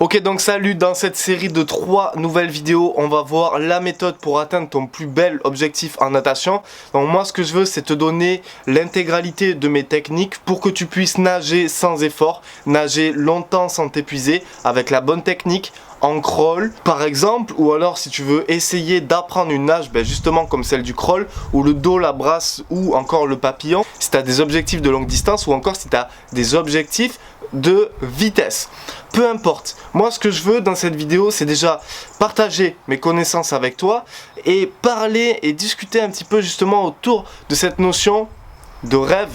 Ok, donc salut, dans cette série de 3 nouvelles vidéos, on va voir la méthode pour atteindre ton plus bel objectif en natation. Donc moi ce que je veux, c'est te donner l'intégralité de mes techniques pour que tu puisses nager sans effort, nager longtemps sans t'épuiser avec la bonne technique en crawl par exemple, ou alors si tu veux essayer d'apprendre une nage justement comme celle du crawl ou le dos, la brasse ou encore le papillon, si tu as des objectifs de longue distance ou encore si tu as des objectifs de vitesse. Peu importe, moi ce que je veux dans cette vidéo, c'est déjà partager mes connaissances avec toi et parler et discuter un petit peu justement autour de cette notion de rêve,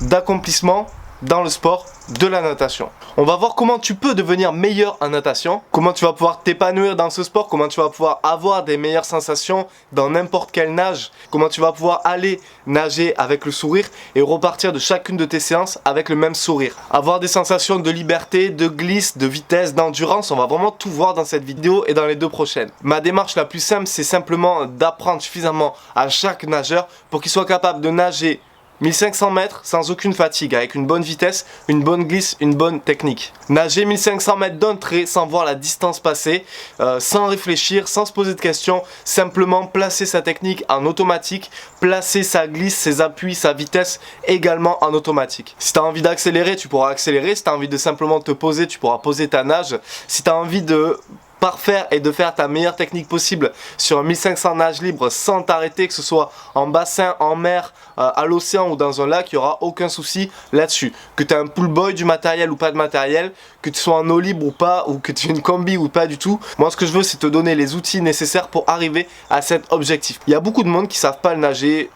d'accomplissement dans le sport de la natation. On va voir comment tu peux devenir meilleur en natation, comment tu vas pouvoir t'épanouir dans ce sport, comment tu vas pouvoir avoir des meilleures sensations dans n'importe quelle nage, comment tu vas pouvoir aller nager avec le sourire et repartir de chacune de tes séances avec le même sourire. Avoir des sensations de liberté, de glisse, de vitesse, d'endurance, on va vraiment tout voir dans cette vidéo et dans les 2 prochaines. Ma démarche la plus simple, c'est simplement d'apprendre suffisamment à chaque nageur pour qu'il soit capable de nager 1500 mètres sans aucune fatigue, avec une bonne vitesse, une bonne glisse, une bonne technique. Nager 1500 mètres d'un trait sans voir la distance passer, sans réfléchir, sans se poser de questions, simplement placer sa technique en automatique, placer sa glisse, ses appuis, sa vitesse également en automatique. Si tu as envie d'accélérer, tu pourras accélérer. Si tu as envie de simplement te poser, tu pourras poser ta nage. Si tu as envie de parfaire et de faire ta meilleure technique possible sur un 1500 nage libre sans t'arrêter, que ce soit en bassin, en mer, à l'océan ou dans un lac, il n'y aura aucun souci là-dessus. Que tu aies un pull boy, du matériel ou pas de matériel, que tu sois en eau libre ou pas, ou que tu aies une combi ou pas du tout, moi ce que je veux c'est te donner les outils nécessaires pour arriver à cet objectif. Il y a beaucoup de monde qui ne savent pas le nager,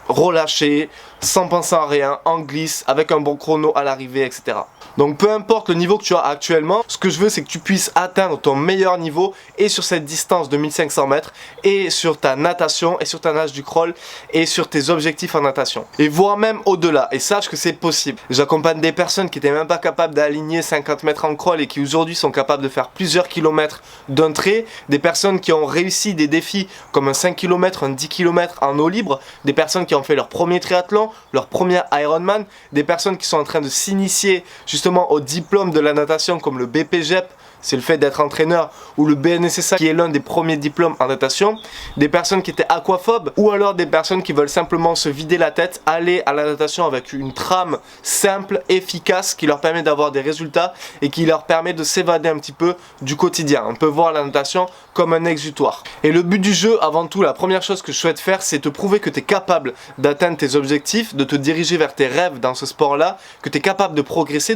relâché, sans penser à rien, en glisse, avec un bon chrono à l'arrivée, etc. Donc peu importe le niveau que tu as actuellement, ce que je veux c'est que tu puisses atteindre ton meilleur niveau et sur cette distance de 1500 mètres et sur ta natation et sur ta nage du crawl et sur tes objectifs en natation. Et voire même au-delà, et sache que c'est possible. J'accompagne des personnes qui n'étaient même pas capables d'aligner 50 mètres en crawl et qui aujourd'hui sont capables de faire plusieurs kilomètres d'un trait, des personnes qui ont réussi des défis comme un 5 km, un 10 km en eau libre, des personnes qui ont fait leur premier triathlon, leur premier Ironman, des personnes qui sont en train de s'initier justement au diplôme de la natation comme le BPGEP, c'est le fait d'être entraîneur, ou le BNSSA qui est l'un des premiers diplômes en natation, des personnes qui étaient aquaphobes, ou alors des personnes qui veulent simplement se vider la tête, aller à la natation avec une trame simple, efficace, qui leur permet d'avoir des résultats et qui leur permet de s'évader un petit peu du quotidien. On peut voir la natation comme un exutoire. Et le but du jeu, avant tout, la première chose que je souhaite faire, c'est te prouver que tu es capable d'atteindre tes objectifs, de te diriger vers tes rêves dans ce sport-là, que tu es capable de progresser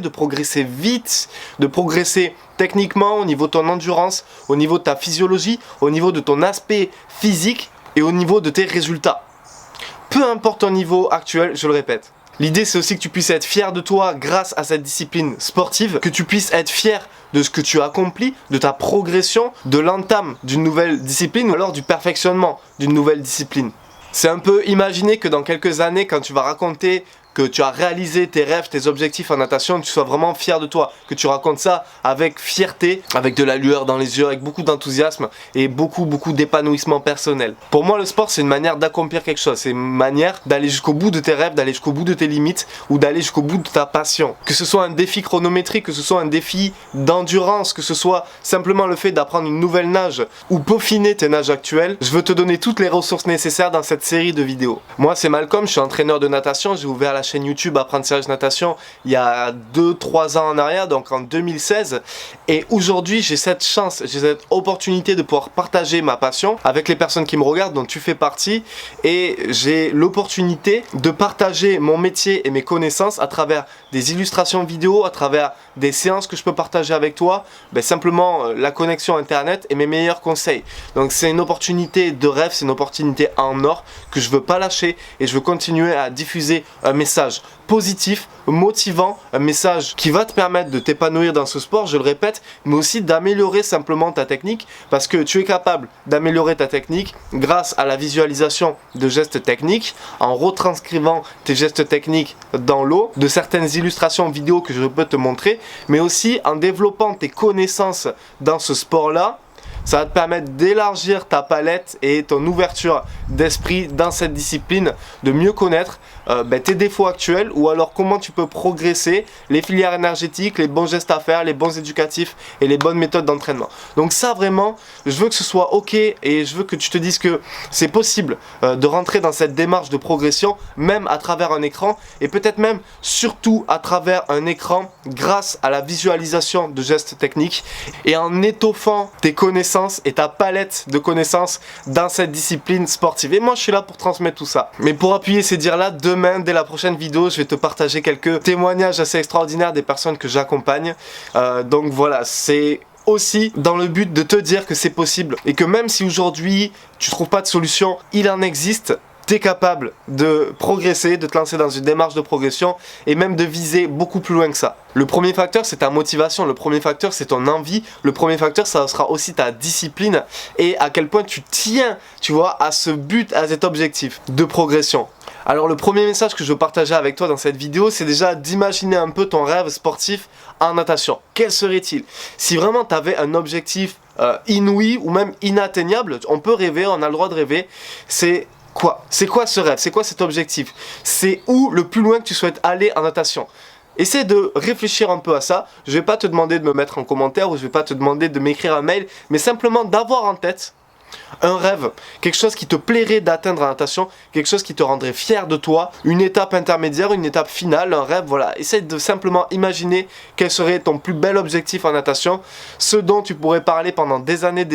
vite, de progresser techniquement, au niveau de ton endurance, au niveau de ta physiologie, au niveau de ton aspect physique et au niveau de tes résultats. Peu importe ton niveau actuel, je le répète. L'idée c'est aussi que tu puisses être fier de toi grâce à cette discipline sportive, que tu puisses être fier de ce que tu as accompli, de ta progression, de l'entame d'une nouvelle discipline ou alors du perfectionnement d'une nouvelle discipline. C'est un peu imaginer que dans quelques années, quand tu vas raconter que tu as réalisé tes rêves, tes objectifs en natation, tu sois vraiment fier de toi, que tu racontes ça avec fierté, avec de la lueur dans les yeux, avec beaucoup d'enthousiasme et beaucoup d'épanouissement personnel. Pour moi, le sport, c'est une manière d'accomplir quelque chose, c'est une manière d'aller jusqu'au bout de tes rêves, d'aller jusqu'au bout de tes limites ou d'aller jusqu'au bout de ta passion. Que ce soit un défi chronométrique, que ce soit un défi d'endurance, que ce soit simplement le fait d'apprendre une nouvelle nage ou peaufiner tes nages actuelles, je veux te donner toutes les ressources nécessaires dans cette série de vidéos. Moi, c'est Malcolm, je suis entraîneur de natation, j'ai ouvert la chaîne YouTube Apprentissage Natation il y a 2-3 ans en arrière, donc en 2016, et aujourd'hui j'ai cette chance, j'ai cette opportunité de pouvoir partager ma passion avec les personnes qui me regardent, dont tu fais partie, et j'ai l'opportunité de partager mon métier et mes connaissances à travers des illustrations vidéo, à travers des séances que je peux partager avec toi, simplement la connexion internet et mes meilleurs conseils. Donc c'est une opportunité de rêve, c'est une opportunité en or que je veux pas lâcher et je veux continuer à diffuser un message positif, motivant, un message qui va te permettre de t'épanouir dans ce sport, je le répète, mais aussi d'améliorer simplement ta technique, parce que tu es capable d'améliorer ta technique grâce à la visualisation de gestes techniques, en retranscrivant tes gestes techniques dans l'eau, de certaines illustrations vidéo que je peux te montrer, mais aussi en développant tes connaissances dans ce sport-là. Ça va te permettre d'élargir ta palette et ton ouverture d'esprit dans cette discipline, de mieux connaître tes défauts actuels ou alors comment tu peux progresser, les filières énergétiques, les bons gestes à faire, les bons éducatifs et les bonnes méthodes d'entraînement. Donc ça vraiment, je veux que ce soit ok et je veux que tu te dises que c'est possible de rentrer dans cette démarche de progression même à travers un écran et peut-être même surtout à travers un écran grâce à la visualisation de gestes techniques et en étoffant tes connaissances et ta palette de connaissances dans cette discipline sportive. Et moi je suis là pour transmettre tout ça. Mais pour appuyer ces dires-là, demain, dès la prochaine vidéo, je vais te partager quelques témoignages assez extraordinaires des personnes que j'accompagne. Donc voilà, c'est aussi dans le but de te dire que c'est possible et que même si aujourd'hui tu trouves pas de solution, il en existe. Tu es capable de progresser, de te lancer dans une démarche de progression et même de viser beaucoup plus loin que ça. Le premier facteur, c'est ta motivation, le premier facteur, c'est ton envie, le premier facteur, ça sera aussi ta discipline et à quel point tu tiens, tu vois, à ce but, à cet objectif de progression. Alors le premier message que je veux partager avec toi dans cette vidéo, c'est déjà d'imaginer un peu ton rêve sportif en natation. Quel serait-il? Si vraiment tu avais un objectif inouï ou même inatteignable, on peut rêver, on a le droit de rêver, c'est quoi ce rêve? C'est quoi cet objectif? C'est où le plus loin que tu souhaites aller en natation? Essaie de réfléchir un peu à ça. Je vais pas te demander de me mettre en commentaire ou je vais pas te demander de m'écrire un mail, mais simplement d'avoir en tête un rêve, quelque chose qui te plairait d'atteindre en natation, quelque chose qui te rendrait fier de toi, une étape intermédiaire, une étape finale, un rêve, voilà. Essaye de simplement imaginer quel serait ton plus bel objectif en natation, ce dont tu pourrais parler pendant des années,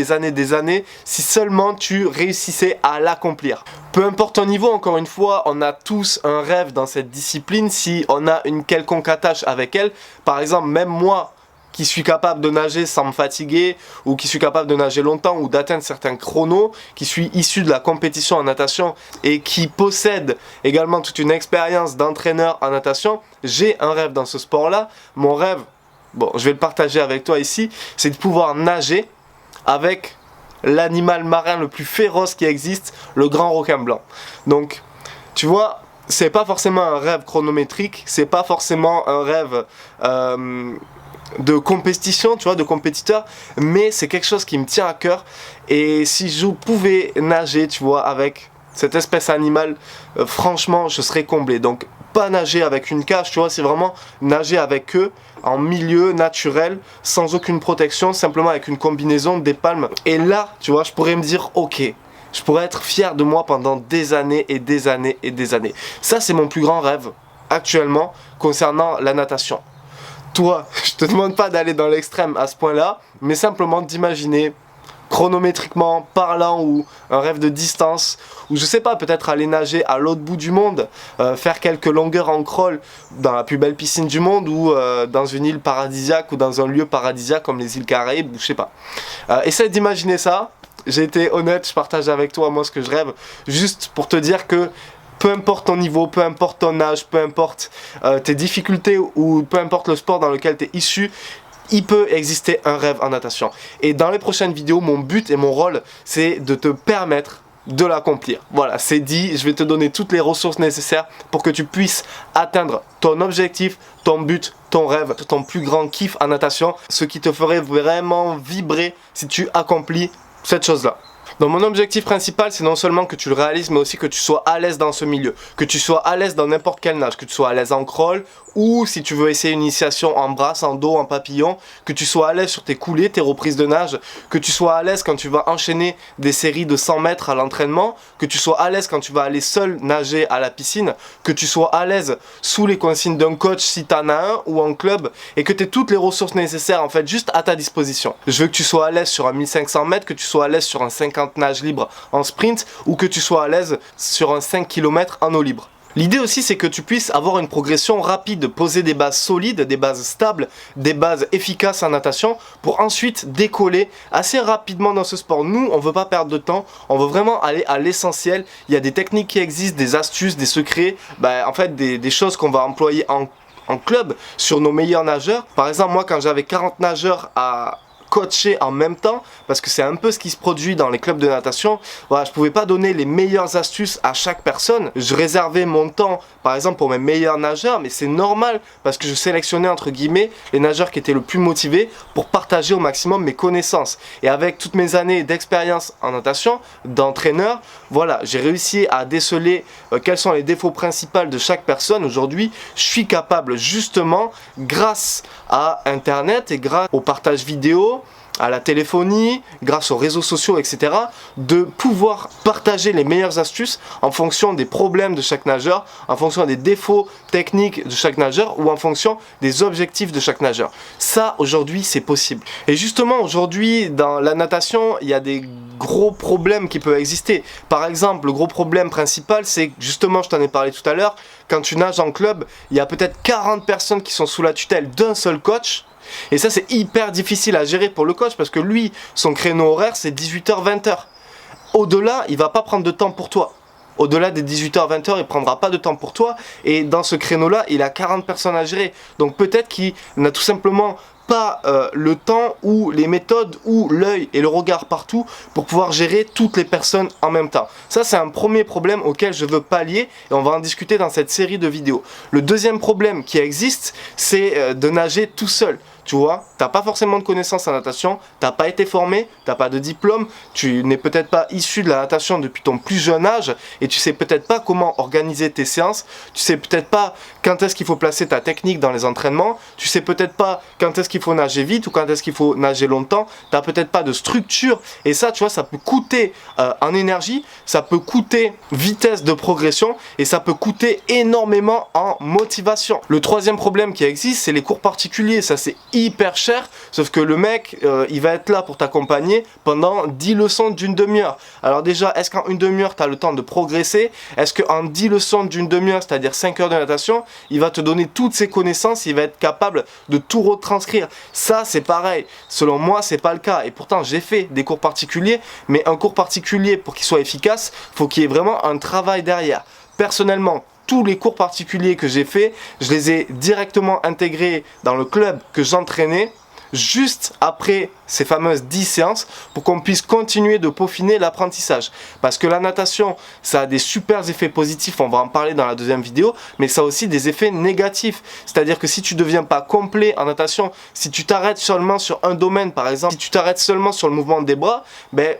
si seulement tu réussissais à l'accomplir. Peu importe ton niveau, encore une fois, on a tous un rêve dans cette discipline si on a une quelconque attache avec elle. Par exemple, même moi, qui suis capable de nager sans me fatiguer, ou qui suis capable de nager longtemps, ou d'atteindre certains chronos, qui suis issu de la compétition en natation, et qui possède également toute une expérience d'entraîneur en natation, j'ai un rêve dans ce sport-là. Mon rêve, bon, je vais le partager avec toi ici, c'est de pouvoir nager avec l'animal marin le plus féroce qui existe, le grand requin blanc. Donc, tu vois, c'est pas forcément un rêve chronométrique, c'est pas forcément un rêve de compétition, tu vois, de compétiteur, mais c'est quelque chose qui me tient à cœur. Et si je pouvais nager, tu vois, avec cette espèce animale, franchement, je serais comblé. Donc, pas nager avec une cage, tu vois, c'est vraiment nager avec eux en milieu naturel, sans aucune protection, simplement avec une combinaison, des palmes. Et là, tu vois, je pourrais me dire, ok, je pourrais être fier de moi pendant des années et des années et des années. Ça, c'est mon plus grand rêve actuellement concernant la natation. Toi, je te demande pas d'aller dans l'extrême à ce point-là, mais simplement d'imaginer chronométriquement parlant ou un rêve de distance ou je sais pas, peut-être aller nager à l'autre bout du monde, faire quelques longueurs en crawl dans la plus belle piscine du monde ou dans une île paradisiaque ou dans un lieu paradisiaque comme les îles Caraïbes ou je sais pas. Essaie d'imaginer ça. J'ai été honnête, je partage avec toi moi ce que je rêve juste pour te dire que peu importe ton niveau, peu importe ton âge, peu importe tes difficultés ou peu importe le sport dans lequel tu es issu, il peut exister un rêve en natation. Et dans les prochaines vidéos, mon but et mon rôle, c'est de te permettre de l'accomplir. Voilà, c'est dit, je vais te donner toutes les ressources nécessaires pour que tu puisses atteindre ton objectif, ton but, ton rêve, ton plus grand kiff en natation, ce qui te ferait vraiment vibrer si tu accomplis cette chose-là. Donc mon objectif principal, c'est non seulement que tu le réalises, mais aussi que tu sois à l'aise dans ce milieu, que tu sois à l'aise dans n'importe quel nage, que tu sois à l'aise en crawl, ou si tu veux essayer une initiation en brasse, en dos, en papillon, que tu sois à l'aise sur tes coulées, tes reprises de nage, que tu sois à l'aise quand tu vas enchaîner des séries de 100 mètres à l'entraînement, que tu sois à l'aise quand tu vas aller seul nager à la piscine, que tu sois à l'aise sous les consignes d'un coach si tu en as un, ou en club, et que tu aies toutes les ressources nécessaires en fait juste à ta disposition. Je veux que tu sois à l'aise sur un 1500 mètres, que tu sois à l'aise sur un 50 nage libre en sprint, ou que tu sois à l'aise sur un 5 km en eau libre. L'idée aussi, c'est que tu puisses avoir une progression rapide, poser des bases solides, des bases stables, des bases efficaces en natation pour ensuite décoller assez rapidement dans ce sport. Nous, on veut pas perdre de temps, on veut vraiment aller à l'essentiel. Il y a des techniques qui existent, des astuces, des secrets, en fait des choses qu'on va employer en club sur nos meilleurs nageurs. Par exemple, moi, quand j'avais 40 nageurs à coacher en même temps, parce que c'est un peu ce qui se produit dans les clubs de natation. Voilà, je pouvais pas donner les meilleures astuces à chaque personne. Je réservais mon temps, par exemple, pour mes meilleurs nageurs, mais c'est normal, parce que je sélectionnais, entre guillemets, les nageurs qui étaient le plus motivés pour partager au maximum mes connaissances. Et avec toutes mes années d'expérience en natation, d'entraîneur, voilà, j'ai réussi à déceler quels sont les défauts principaux de chaque personne. Aujourd'hui, je suis capable, justement, grâce à Internet et grâce au partage vidéo, à la téléphonie, grâce aux réseaux sociaux, etc., de pouvoir partager les meilleures astuces en fonction des problèmes de chaque nageur, en fonction des défauts techniques de chaque nageur ou en fonction des objectifs de chaque nageur. Ça, aujourd'hui, c'est possible. Et justement, aujourd'hui, dans la natation, il y a des gros problèmes qui peuvent exister. Par exemple, le gros problème principal, c'est que, justement, je t'en ai parlé tout à l'heure, quand tu nages en club, il y a peut-être 40 personnes qui sont sous la tutelle d'un seul coach. Et ça, c'est hyper difficile à gérer pour le coach parce que lui, son créneau horaire, c'est 18h-20h. Au-delà, il va pas prendre de temps pour toi. Au-delà des 18h-20h, il prendra pas de temps pour toi. Et dans ce créneau-là, il a 40 personnes à gérer. Donc peut-être qu'il n'a tout simplement pas le temps ou les méthodes ou l'œil et le regard partout pour pouvoir gérer toutes les personnes en même temps. Ça, c'est un premier problème auquel je veux pallier et on va en discuter dans cette série de vidéos. Le deuxième problème qui existe, c'est de nager tout seul. Tu vois, t'as pas forcément de connaissances en natation, t'as pas été formé, t'as pas de diplôme, tu n'es peut-être pas issu de la natation depuis ton plus jeune âge et tu sais peut-être pas comment organiser tes séances, tu sais peut-être pas quand est-ce qu'il faut placer ta technique dans les entraînements, tu sais peut-être pas quand est-ce qu'il faut nager vite ou quand est-ce qu'il faut nager longtemps, t'as peut-être pas de structure et ça, tu vois, ça peut coûter en énergie, ça peut coûter vitesse de progression et ça peut coûter énormément en motivation. Le troisième problème qui existe, c'est les cours particuliers, ça c'est hyper cher, sauf que le mec il va être là pour t'accompagner pendant 10 leçons d'une demi-heure. Alors déjà, est-ce qu'en une demi-heure tu as le temps de progresser? Est-ce qu'en 10 leçons d'une demi-heure, c'est-à-dire 5 heures de natation, il va te donner toutes ses connaissances, il va être capable de tout retranscrire? Ça, c'est pareil, selon moi c'est pas le cas et pourtant j'ai fait des cours particuliers, mais un cours particulier, pour qu'il soit efficace, faut qu'il y ait vraiment un travail derrière. Personnellement, tous les cours particuliers que j'ai fait, je les ai directement intégrés dans le club que j'entraînais juste après ces fameuses 10 séances pour qu'on puisse continuer de peaufiner l'apprentissage. Parce que la natation, ça a des super effets positifs, on va en parler dans la deuxième vidéo, mais ça a aussi des effets négatifs. C'est-à-dire que si tu ne deviens pas complet en natation, si tu t'arrêtes seulement sur un domaine par exemple, si tu t'arrêtes seulement sur le mouvement des bras, ben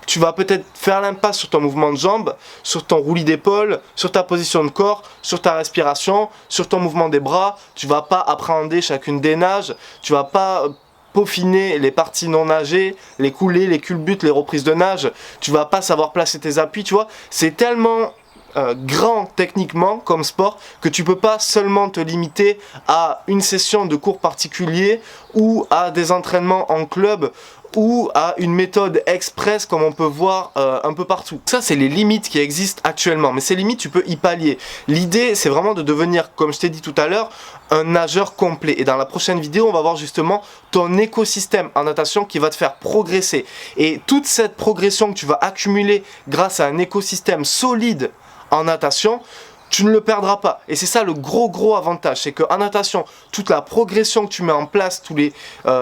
tu vas peut-être faire l'impasse sur ton mouvement de jambes, sur ton roulis d'épaule, sur ta position de corps, sur ta respiration, sur ton mouvement des bras. Tu vas pas appréhender chacune des nages, tu vas pas peaufiner les parties non nagées, les coulées, les culbutes, les reprises de nage. Tu vas pas savoir placer tes appuis, tu vois. C'est tellement grand techniquement comme sport que tu peux pas seulement te limiter à une session de cours particulier ou à des entraînements en club ou à une méthode express comme on peut voir un peu partout. Ça, c'est les limites qui existent actuellement, mais ces limites, tu peux y pallier. L'idée, c'est vraiment de devenir, comme je t'ai dit tout à l'heure, un nageur complet. Et dans la prochaine vidéo, on va voir justement ton écosystème en natation qui va te faire progresser. Et toute cette progression que tu vas accumuler grâce à un écosystème solide en natation, tu ne le perdras pas. Et c'est ça le gros avantage, c'est qu'en natation, toute la progression que tu mets en place, tous les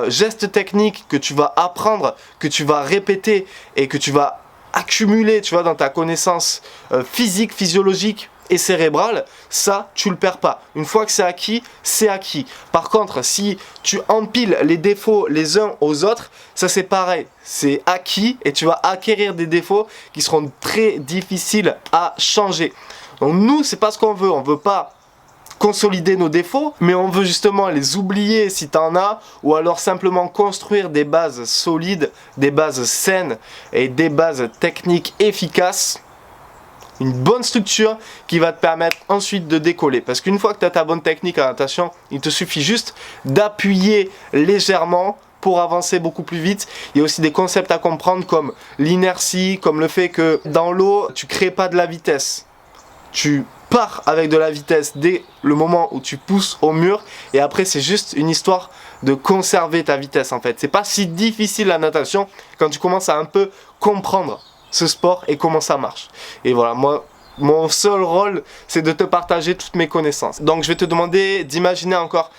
gestes techniques que tu vas apprendre, que tu vas répéter et que tu vas accumuler, tu vois, dans ta connaissance physique, physiologique et cérébrale, ça, tu le perds pas. Une fois que c'est acquis, c'est acquis. Par contre, si tu empiles les défauts les uns aux autres, ça c'est pareil. C'est acquis et tu vas acquérir des défauts qui seront très difficiles à changer. Donc nous, c'est pas ce qu'on veut. On veut pas consolider nos défauts, mais on veut justement les oublier si tu en as, ou alors simplement construire des bases solides, des bases saines et des bases techniques efficaces. Une bonne structure qui va te permettre ensuite de décoller. Parce qu'une fois que tu as ta bonne technique en natation, il te suffit juste d'appuyer légèrement pour avancer beaucoup plus vite. Il y a aussi des concepts à comprendre comme l'inertie, comme le fait que dans l'eau, tu ne crées pas de la vitesse. Tu pars avec de la vitesse dès le moment où tu pousses au mur et après c'est juste une histoire de conserver ta vitesse en fait. C'est pas si difficile la natation quand tu commences à un peu comprendre ce sport et comment ça marche. Et voilà, moi Mon seul rôle, c'est de te partager toutes mes connaissances. Donc je vais te demander d'imaginer encore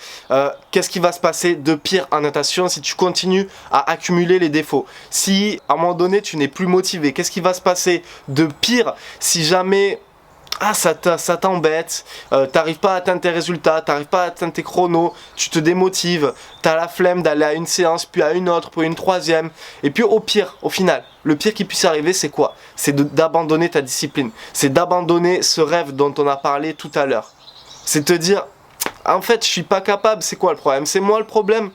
qu'est-ce qui va se passer de pire en natation si tu continues à accumuler les défauts. Si à un moment donné tu n'es plus motivé, qu'est-ce qui va se passer de pire si jamais ça t'embête, t'arrives pas à atteindre tes résultats, t'arrives pas à atteindre tes chronos, tu te démotives, t'as la flemme d'aller à une séance, puis à une autre, puis une troisième. Et puis au pire, au final, le pire qui puisse arriver, c'est quoi? C'est d'abandonner ta discipline. C'est d'abandonner ce rêve dont on a parlé tout à l'heure. C'est te dire, en fait, je suis pas capable, c'est quoi le problème? C'est moi le problème?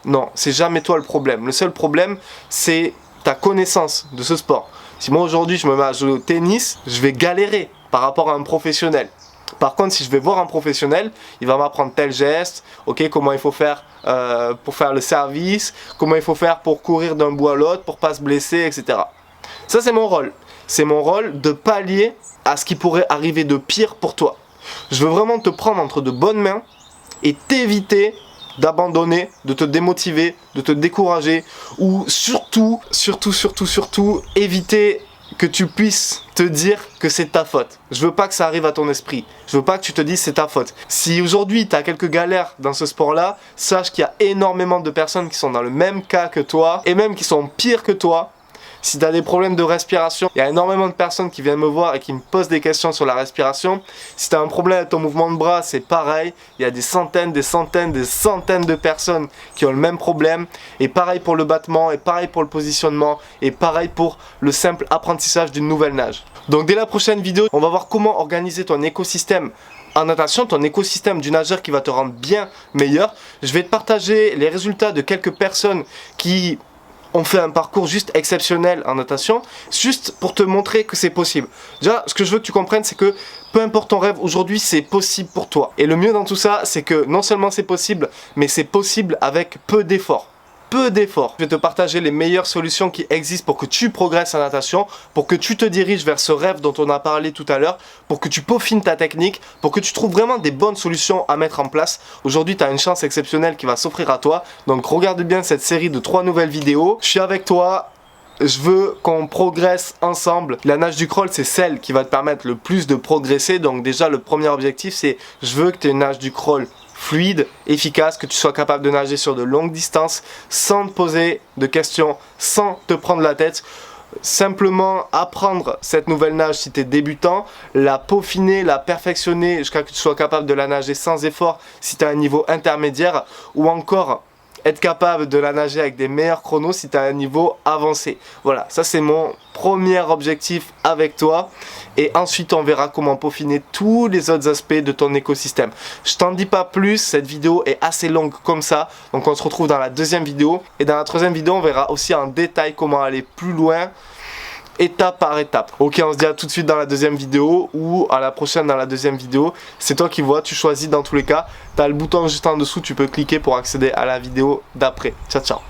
Non, c'est jamais toi le problème. Le seul problème, c'est ta connaissance de ce sport. Si moi aujourd'hui je me mets à jouer au tennis, je vais galérer par rapport à un professionnel. Par contre, si je vais voir un professionnel, il va m'apprendre tel geste, ok, comment il faut faire pour faire le service, comment il faut faire pour courir d'un bout à l'autre, pour pas se blesser, etc. Ça, c'est mon rôle. C'est mon rôle de pallier à ce qui pourrait arriver de pire pour toi. Je veux vraiment te prendre entre de bonnes mains et t'éviter d'abandonner, de te démotiver, de te décourager, ou surtout éviter que tu puisses te dire que c'est ta faute. Je veux pas que ça arrive à ton esprit. Je veux pas que tu te dises c'est ta faute. Si aujourd'hui tu as quelques galères dans ce sport-là, sache qu'il y a énormément de personnes qui sont dans le même cas que toi, et même qui sont pires que toi. Si tu as des problèmes de respiration, il y a énormément de personnes qui viennent me voir et qui me posent des questions sur la respiration. Si tu as un problème avec ton mouvement de bras, c'est pareil. Il y a des centaines de personnes qui ont le même problème. Et pareil pour le battement, et pareil pour le positionnement, et pareil pour le simple apprentissage d'une nouvelle nage. Donc dès la prochaine vidéo, on va voir comment organiser ton écosystème en natation, ton écosystème du nageur qui va te rendre bien meilleur. Je vais te partager les résultats de quelques personnes qui ont fait un parcours juste exceptionnel en natation, juste pour te montrer que c'est possible. Déjà, ce que je veux que tu comprennes, c'est que peu importe ton rêve, aujourd'hui, c'est possible pour toi. Et le mieux dans tout ça, c'est que non seulement c'est possible, mais c'est possible avec peu d'efforts. Peu d'efforts. Je vais te partager les meilleures solutions qui existent pour que tu progresses en natation, pour que tu te diriges vers ce rêve dont on a parlé tout à l'heure, pour que tu peaufines ta technique, pour que tu trouves vraiment des bonnes solutions à mettre en place. Aujourd'hui, tu as une chance exceptionnelle qui va s'offrir à toi. Donc regarde bien cette série de 3 nouvelles vidéos. Je suis avec toi. Je veux qu'on progresse ensemble. La nage du crawl, c'est celle qui va te permettre le plus de progresser. Donc déjà, le premier objectif, c'est je veux que tu aies une nage du crawl fluide, efficace, que tu sois capable de nager sur de longues distances sans te poser de questions, sans te prendre la tête. Simplement apprendre cette nouvelle nage si tu es débutant, la peaufiner, la perfectionner jusqu'à ce que tu sois capable de la nager sans effort si tu as un niveau intermédiaire, ou encore être capable de la nager avec des meilleurs chronos si tu as un niveau avancé. Voilà, ça c'est mon premier objectif avec toi. Et ensuite on verra comment peaufiner tous les autres aspects de ton écosystème. Je t'en dis pas plus, cette vidéo est assez longue comme ça. Donc on se retrouve dans la deuxième vidéo. Et dans la troisième vidéo, on verra aussi en détail comment aller plus loin, étape par étape. Ok, on se dit à tout de suite dans la deuxième vidéo, ou à la prochaine dans la deuxième vidéo. C'est toi qui vois, tu choisis dans tous les cas. Tu as le bouton juste en dessous, tu peux cliquer pour accéder à la vidéo d'après. Ciao ciao.